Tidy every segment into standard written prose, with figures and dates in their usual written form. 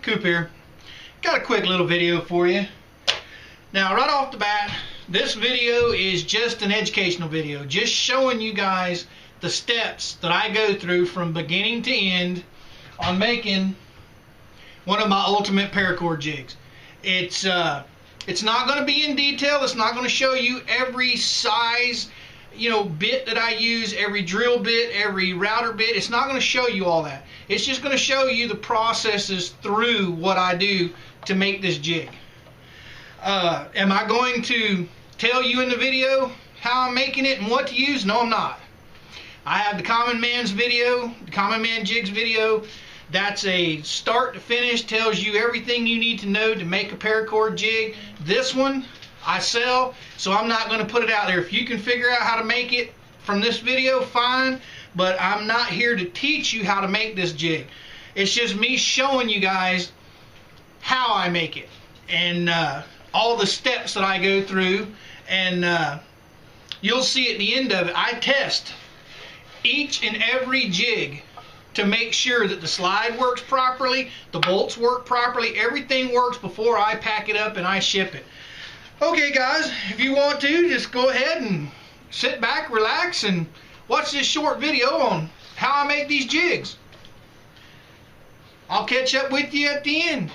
Coop here. Got a quick little video for you. Now right off the bat, this video is just an educational video, just showing you guys the steps that I go through from beginning to end on making one of my ultimate paracord jigs. It's not going to be in detail. It's not going to show you every size, bit that I use, every drill bit, every router bit. It's not going to show you all that. It's just going to show you the processes through what I do to make this jig. Am I going to tell you in the video how I'm making it and what to use? No, I'm not. I have the Common Man's video, the Common Man Jigs video. That's a start to finish, tells you everything you need to know to make a paracord jig. This one I sell, so I'm not going to put it out there. If you can figure out how to make it from this video, fine, but I'm not here to teach you how to make this jig. It's just me showing you guys how I make it and all the steps that I go through, and you'll see at the end of it, I test each and every jig to make sure that the slide works properly, the bolts work properly, everything works before I pack it up and I ship it. Okay guys, if you want to, just go ahead and sit back, relax, and watch this short video on how I make these jigs. I'll catch up with you at the end.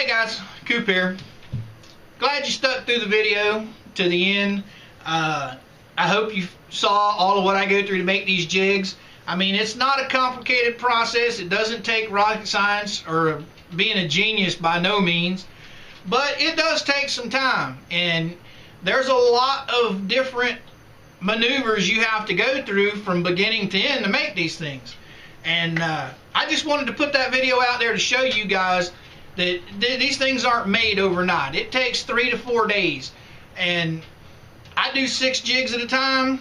Hey guys, Coop here. Glad you stuck through the video to the end. I hope you saw all of what I go through to make these jigs. I mean, it's not a complicated process. It doesn't take rocket science or being a genius by no means, but it does take some time, and there's a lot of different maneuvers you have to go through from beginning to end to make these things. And I just wanted to put that video out there to show you guys that these things aren't made overnight. It takes 3 to 4 days, and I do 6 jigs at a time.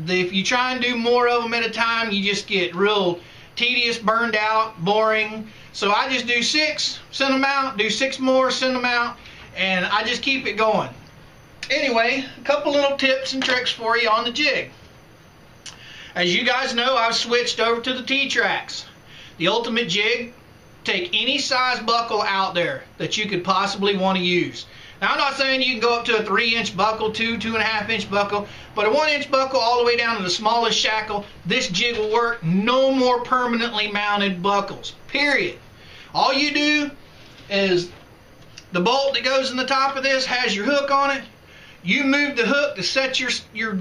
If you try and do more of them at a time, you just get real tedious, burned out, boring. So I just do 6, send them out, do 6 more, send them out, and I just keep it going. Anyway, a couple little tips and tricks for you on the jig. As you guys know, I've switched over to the T-Tracks. The ultimate jig. Take any size buckle out there that you could possibly want to use. Now, I'm not saying you can go up to a 3-inch buckle, 2.5-inch buckle, but a 1-inch buckle all the way down to the smallest shackle, this jig will work. No more permanently mounted buckles, period. All you do is the bolt that goes in the top of this has your hook on it. You move the hook to set your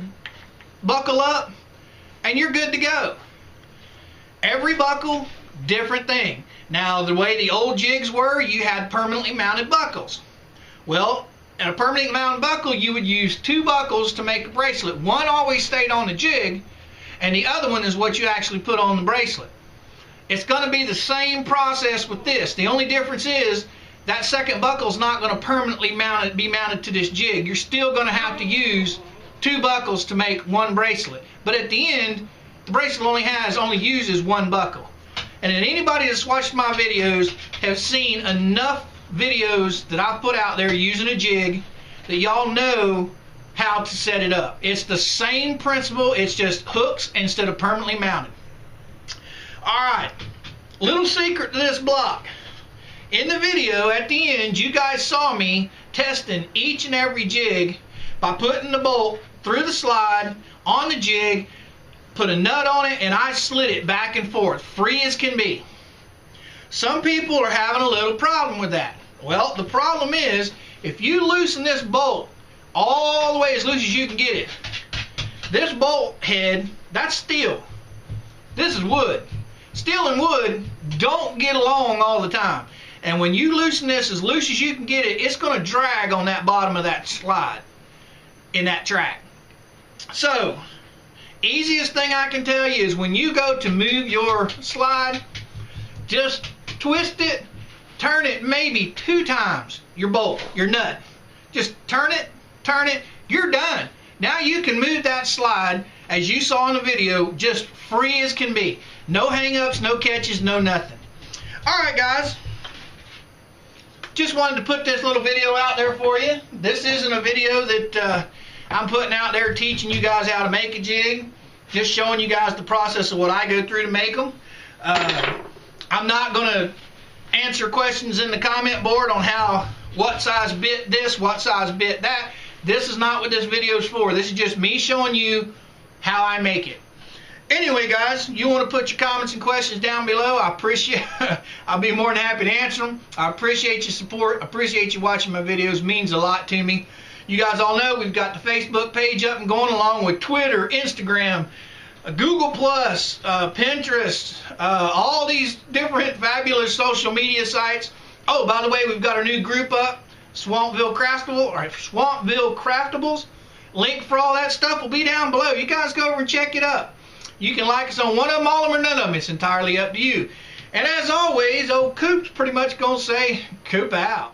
buckle up, and you're good to go. Every buckle, different thing. Now, the way the old jigs were, you had permanently mounted buckles. Well, in a permanently mounted buckle, you would use 2 buckles to make a bracelet. One always stayed on the jig, and the other one is what you actually put on the bracelet. It's going to be the same process with this. The only difference is that second buckle is not going to permanently be mounted to this jig. You're still going to have to use 2 buckles to make one bracelet. But at the end, the bracelet only uses 1 buckle. And anybody that's watched my videos have seen enough videos that I've put out there using a jig that y'all know how to set it up. It's the same principle, it's just hooks instead of permanently mounted. Alright, little secret to this block. In the video at the end, you guys saw me testing each and every jig by putting the bolt through the slide on the jig, put a nut on it, and I slid it back and forth, free as can be. Some people are having a little problem with that. Well, the problem is, if you loosen this bolt all the way as loose as you can get it, this bolt head, that's steel. This is wood. Steel and wood don't get along all the time. And when you loosen this as loose as you can get it, it's going to drag on that bottom of that slide in that track. So, easiest thing I can tell you is when you go to move your slide, just twist it, turn it maybe 2 times, your bolt, your nut. Just turn it, you're done. Now you can move that slide, as you saw in the video, just free as can be. No hang-ups, no catches, no nothing. Alright guys, just wanted to put this little video out there for you. This isn't a video that I'm putting out there teaching you guys how to make a jig. Just showing you guys the process of what I go through to make them. I'm not going to answer questions in the comment board on what size bit this, what size bit that. This is not what this video is for. This is just me showing you how I make it. Anyway guys, you want to put your comments and questions down below. I appreciate I'll be more than happy to answer them. I appreciate your support. I appreciate you watching my videos. It means a lot to me. You guys all know we've got the Facebook page up and going, along with Twitter, Instagram, Google+, Pinterest, all these different fabulous social media sites. Oh, by the way, we've got our new group up, Swampville Craftables. Link for all that stuff will be down below. You guys go over and check it up. You can like us on one of them, all of them, or none of them. It's entirely up to you. And as always, old Coop's pretty much going to say, Coop out.